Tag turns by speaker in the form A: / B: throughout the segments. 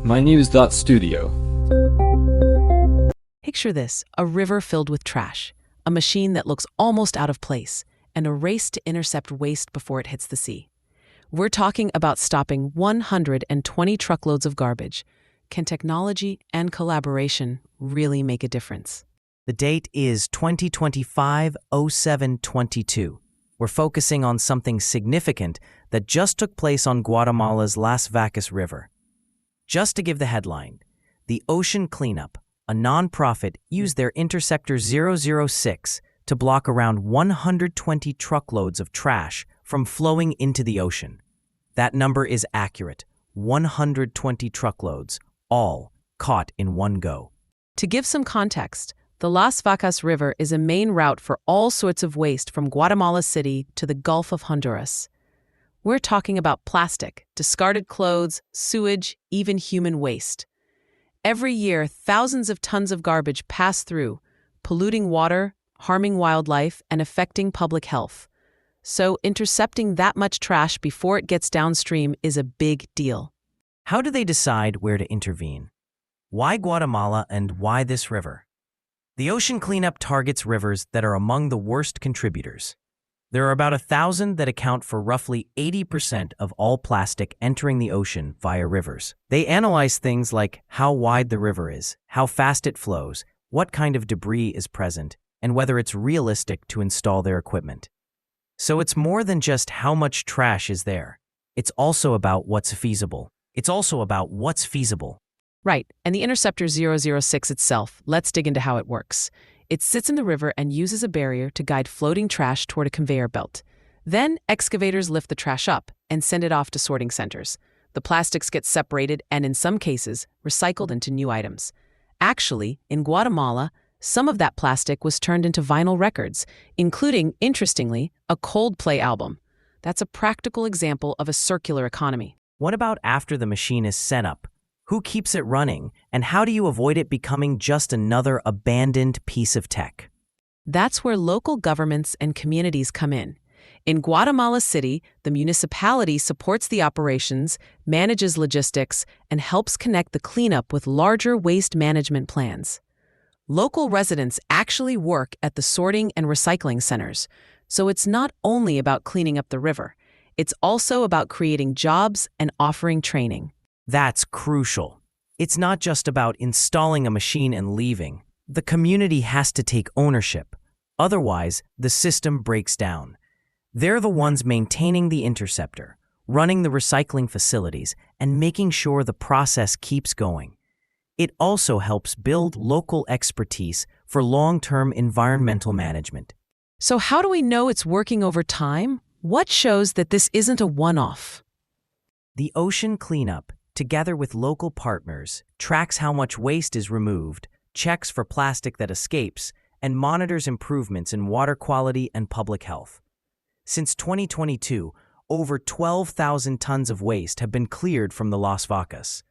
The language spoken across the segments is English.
A: mynews.studio.
B: Picture this, a river filled with trash, a machine that looks almost out of place, and a race to intercept waste before it hits the sea. We're talking about stopping 120 truckloads of garbage. Can technology and collaboration really make a difference?
C: The date is 2025-07-22. We're focusing on something significant that just took place on Guatemala's Las Vacas River. Just to give the headline, the Ocean Cleanup, a nonprofit, used their Interceptor 006 to block around 120 truckloads of trash from flowing into the ocean. That number is accurate, 120 truckloads, all caught in one go.
B: To give some context, the Las Vacas River is a main route for all sorts of waste from Guatemala City to the Gulf of Honduras. We're talking about plastic, discarded clothes, sewage, even human waste. Every year, thousands of tons of garbage pass through, polluting water, harming wildlife, and affecting public health. So intercepting that much trash before it gets downstream is a big deal.
C: How do they decide where to intervene? Why Guatemala and why this river? The Ocean Cleanup targets rivers that are among the worst contributors. There are about 1,000 that account for roughly 80% of all plastic entering the ocean via rivers. They analyze things like how wide the river is, how fast it flows, what kind of debris is present, and whether it's realistic to install their equipment. So it's more than just how much trash is there. It's also about what's feasible.
B: Right, and the Interceptor 006 itself, let's dig into how it works. It sits in the river and uses a barrier to guide floating trash toward a conveyor belt. Then, excavators lift the trash up and send it off to sorting centers. The plastics get separated and, in some cases, recycled into new items. Actually, in Guatemala, some of that plastic was turned into vinyl records, including, interestingly, a Coldplay album. That's a practical example of a circular economy.
C: What about after the machine is set up? Who keeps it running, and how do you avoid it becoming just another abandoned piece of tech?
B: That's where local governments and communities come in. In Guatemala City, the municipality supports the operations, manages logistics, and helps connect the cleanup with larger waste management plans. Local residents actually work at the sorting and recycling centers, so it's not only about cleaning up the river, it's also about creating jobs and offering training.
C: That's crucial. It's not just about installing a machine and leaving. The community has to take ownership. Otherwise, the system breaks down. They're the ones maintaining the interceptor, running the recycling facilities, and making sure the process keeps going. It also helps build local expertise for long-term environmental management.
B: So how do we know it's working over time? What shows that this isn't a one-off?
C: The Ocean Cleanup, together with local partners, tracks how much waste is removed, checks for plastic that escapes, and monitors improvements in water quality and public health. Since 2022, over 12,000 tons of waste have been cleared from the Las Vacas.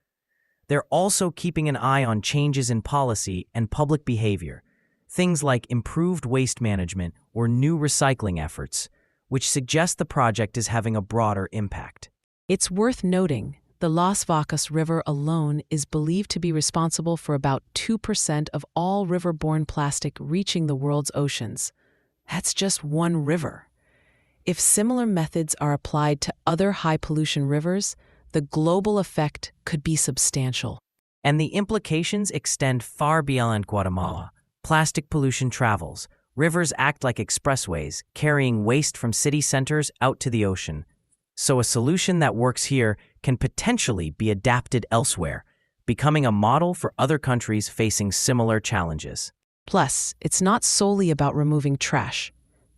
C: They're also keeping an eye on changes in policy and public behavior, things like improved waste management or new recycling efforts, which suggest the project is having a broader impact.
B: It's worth noting the Las Vacas River alone is believed to be responsible for about 2% of all river-borne plastic reaching the world's oceans. That's just one river. If similar methods are applied to other high-pollution rivers, the global effect could be substantial.
C: And the implications extend far beyond Guatemala. Plastic pollution travels. Rivers act like expressways, carrying waste from city centers out to the ocean. So a solution that works here can potentially be adapted elsewhere, becoming a model for other countries facing similar challenges.
B: Plus, it's not solely about removing trash.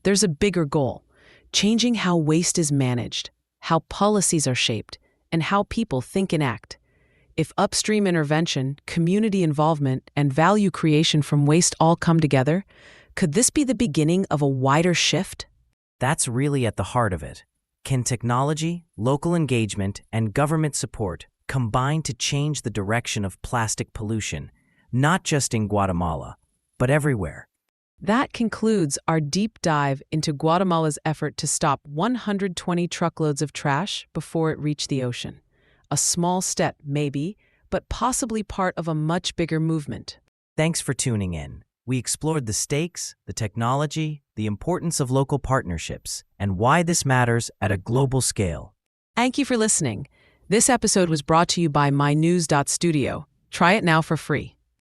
B: There's a bigger goal: changing how waste is managed, how policies are shaped, and how people think and act. If upstream intervention, community involvement, and value creation from waste all come together, could this be the beginning of a wider shift?
C: That's really at the heart of it. Can technology, local engagement, and government support combine to change the direction of plastic pollution, not just in Guatemala, but everywhere?
B: That concludes our deep dive into Guatemala's effort to stop 120 truckloads of trash before it reached the ocean. A small step, maybe, but possibly part of a much bigger movement.
C: Thanks for tuning in. We explored the stakes, the technology, the importance of local partnerships, and why this matters at a global scale.
B: Thank you for listening. This episode was brought to you by mynews.studio. Try it now for free.